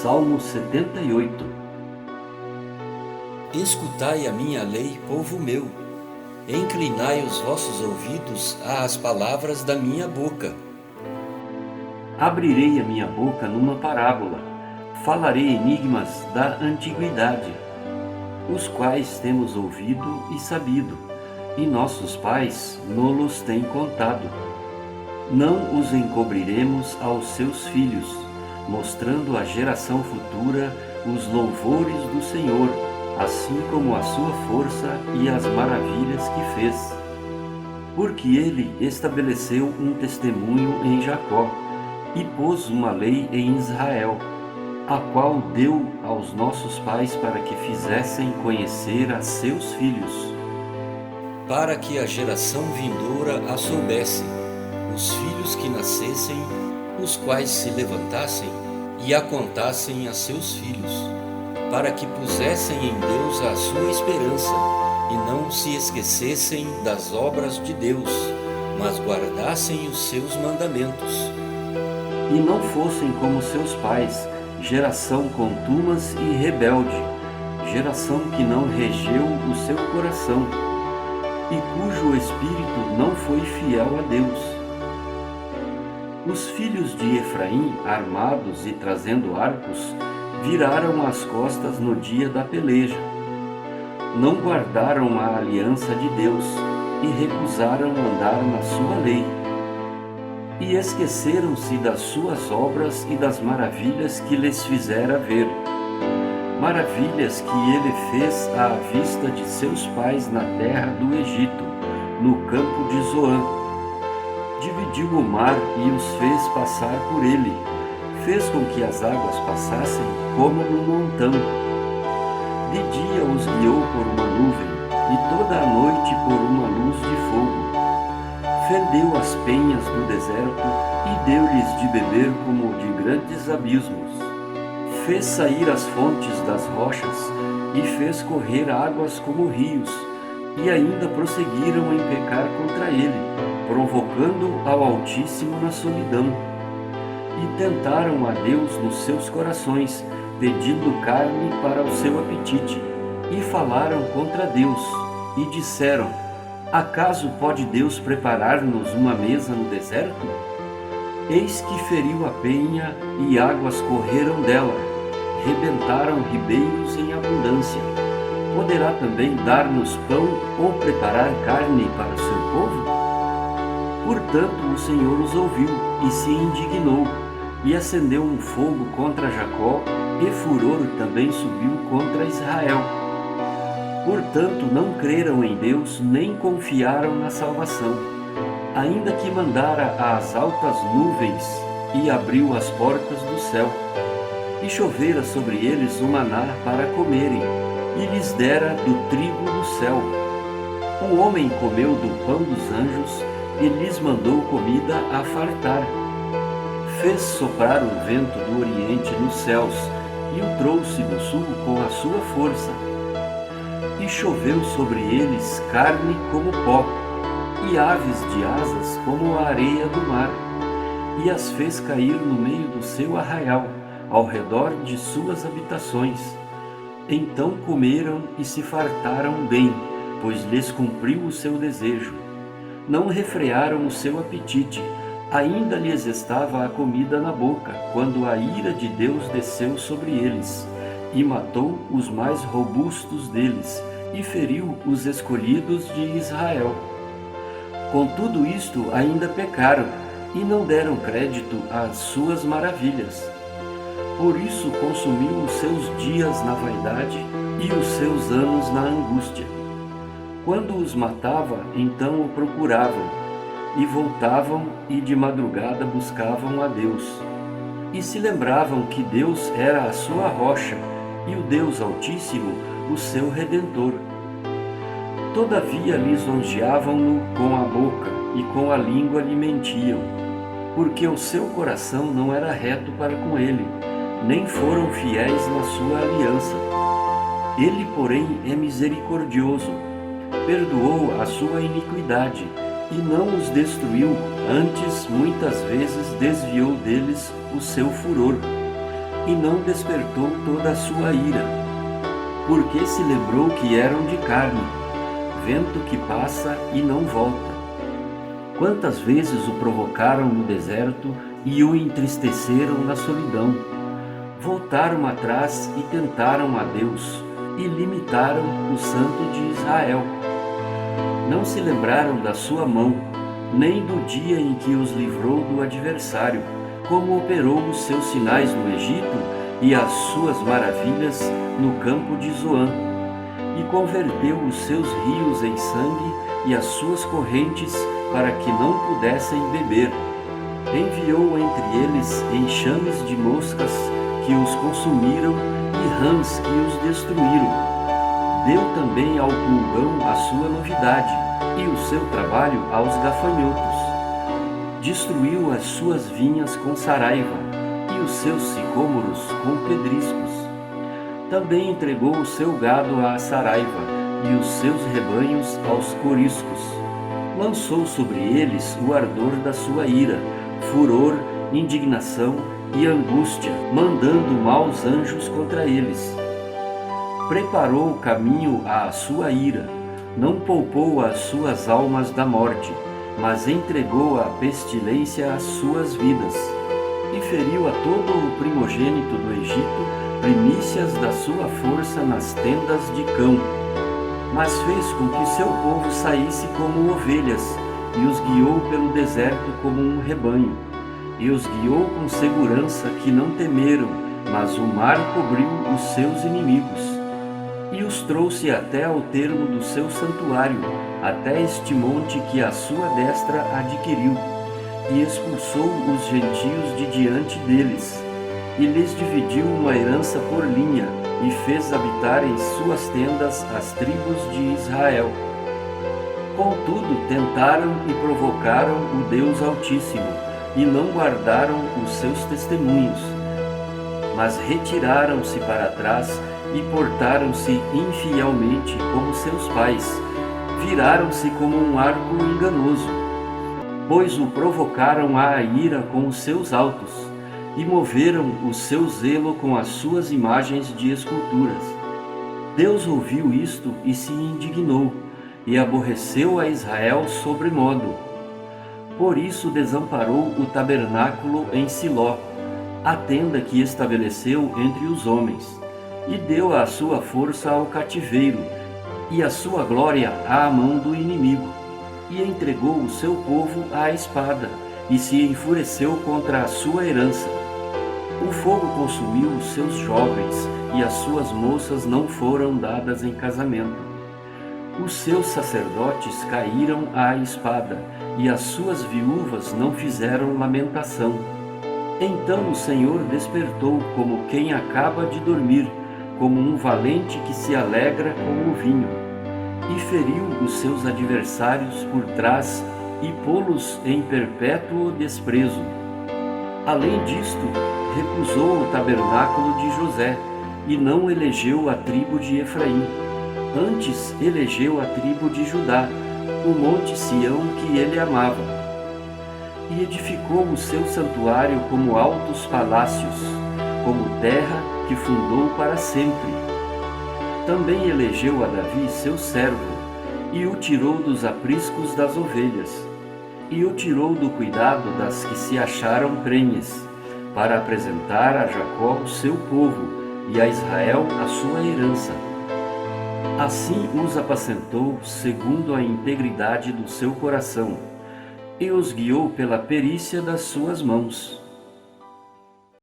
Salmo 78. Escutai a minha lei, povo meu, inclinai os vossos ouvidos às palavras da minha boca. Abrirei a minha boca numa parábola, falarei enigmas da antiguidade, os quais temos ouvido e sabido, e nossos pais no-los têm contado. Não os encobriremos aos seus filhos, mostrando à geração futura os louvores do Senhor, assim como a sua força e as maravilhas que fez. Porque ele estabeleceu um testemunho em Jacó e pôs uma lei em Israel, a qual deu aos nossos pais para que fizessem conhecer a seus filhos. Para que a geração vindoura a soubesse, os filhos que nascessem, os quais se levantassem e a contassem a seus filhos, para que pusessem em Deus a sua esperança e não se esquecessem das obras de Deus, mas guardassem os seus mandamentos. E não fossem como seus pais, geração contumas e rebelde, geração que não regeu o seu coração, e cujo espírito não foi fiel a Deus. Os filhos de Efraim, armados e trazendo arcos, viraram as costas no dia da peleja. Não guardaram a aliança de Deus e recusaram andar na sua lei. E esqueceram-se das suas obras e das maravilhas que lhes fizera ver. Maravilhas que ele fez à vista de seus pais na terra do Egito, no campo de Zoã. Dividiu o mar e os fez passar por ele. Fez com que as águas passassem como num montão. De dia os guiou por uma nuvem, e toda a noite por uma luz de fogo. Fendeu as penhas do deserto e deu-lhes de beber como de grandes abismos. Fez sair as fontes das rochas e fez correr águas como rios, e ainda prosseguiram em pecar contra ele, provocando ao Altíssimo na solidão. E tentaram a Deus nos seus corações, pedindo carne para o seu apetite, e falaram contra Deus, e disseram: acaso pode Deus preparar-nos uma mesa no deserto? Eis que feriu a penha, e águas correram dela, rebentaram ribeiros em abundância. Poderá também dar-nos pão ou preparar carne para o seu povo? Portanto o Senhor os ouviu e se indignou, e acendeu um fogo contra Jacó, e furor também subiu contra Israel. Portanto não creram em Deus, nem confiaram na salvação, ainda que mandara às altas nuvens e abriu as portas do céu, e chovera sobre eles o maná para comerem, e lhes dera do trigo do céu. O homem comeu do pão dos anjos, e lhes mandou comida a fartar. Fez soprar um vento do oriente nos céus, e o trouxe do sul com a sua força. E choveu sobre eles carne como pó, e aves de asas como a areia do mar, e as fez cair no meio do seu arraial, ao redor de suas habitações. Então comeram e se fartaram bem, pois lhes cumpriu o seu desejo. Não refrearam o seu apetite, ainda lhes estava a comida na boca, quando a ira de Deus desceu sobre eles, e matou os mais robustos deles, e feriu os escolhidos de Israel. Com tudo isto ainda pecaram, e não deram crédito às suas maravilhas. Por isso consumiu os seus dias na vaidade e os seus anos na angústia. Quando os matava, então o procuravam, e voltavam e de madrugada buscavam a Deus. E se lembravam que Deus era a sua rocha, e o Deus Altíssimo o seu Redentor. Todavia lisonjeavam-no com a boca, e com a língua lhe mentiam, porque o seu coração não era reto para com ele, nem foram fiéis na sua aliança. Ele, porém, é misericordioso, perdoou a sua iniquidade, e não os destruiu, antes muitas vezes desviou deles o seu furor. e não despertou toda a sua ira, porque se lembrou que eram de carne, vento que passa e não volta. Quantas vezes o provocaram no deserto e o entristeceram na solidão. Voltaram atrás e tentaram a Deus, e limitaram o Santo de Israel. Não se lembraram da sua mão, nem do dia em que os livrou do adversário, como operou os seus sinais no Egito e as suas maravilhas no campo de Zoan, e converteu os seus rios em sangue e as suas correntes para que não pudessem beber. Enviou entre eles enxames de moscas que os consumiram e rãs que os destruíram. Deu também ao pulgão a sua novidade e o seu trabalho aos gafanhotos. Destruiu as suas vinhas com saraiva e os seus sicômoros com pedriscos. Também entregou o seu gado à saraiva e os seus rebanhos aos coriscos. Lançou sobre eles o ardor da sua ira, furor, indignação e angústia, mandando maus anjos contra eles. Preparou o caminho à sua ira, não poupou as suas almas da morte, mas entregou à pestilência as suas vidas, e feriu a todo o primogênito do Egito, primícias da sua força nas tendas de cão. Mas fez com que seu povo saísse como ovelhas, e os guiou pelo deserto como um rebanho. E os guiou com segurança que não temeram, mas o mar cobriu os seus inimigos. E os trouxe até ao termo do seu santuário, até este monte que a sua destra adquiriu, e expulsou os gentios de diante deles, e lhes dividiu uma herança por linha, e fez habitar em suas tendas as tribos de Israel. Contudo, tentaram e provocaram o Deus Altíssimo, e não guardaram os seus testemunhos, mas retiraram-se para trás e portaram-se infielmente como seus pais, viraram-se como um arco enganoso, pois o provocaram à ira com os seus altos, e moveram o seu zelo com as suas imagens de esculturas. Deus ouviu isto e se indignou, e aborreceu a Israel sobremodo. Por isso desamparou o tabernáculo em Siló, a tenda que estabeleceu entre os homens, e deu a sua força ao cativeiro, e a sua glória à mão do inimigo, e entregou o seu povo à espada, e se enfureceu contra a sua herança. O fogo consumiu os seus jovens, e as suas moças não foram dadas em casamento. Os seus sacerdotes caíram à espada, e as suas viúvas não fizeram lamentação. Então o Senhor despertou como quem acaba de dormir, como um valente que se alegra com o vinho, e feriu os seus adversários por trás e pô-los em perpétuo desprezo. Além disto, recusou o tabernáculo de José, e não elegeu a tribo de Efraim. Antes elegeu a tribo de Judá, o monte Sião que ele amava. E edificou o seu santuário como altos palácios, como terra que fundou para sempre. Também elegeu a Davi seu servo, e o tirou dos apriscos das ovelhas, e o tirou do cuidado das que se acharam prenhes, para apresentar a Jacó o seu povo, e a Israel a sua herança. Assim os apacentou segundo a integridade do seu coração, e os guiou pela perícia das suas mãos.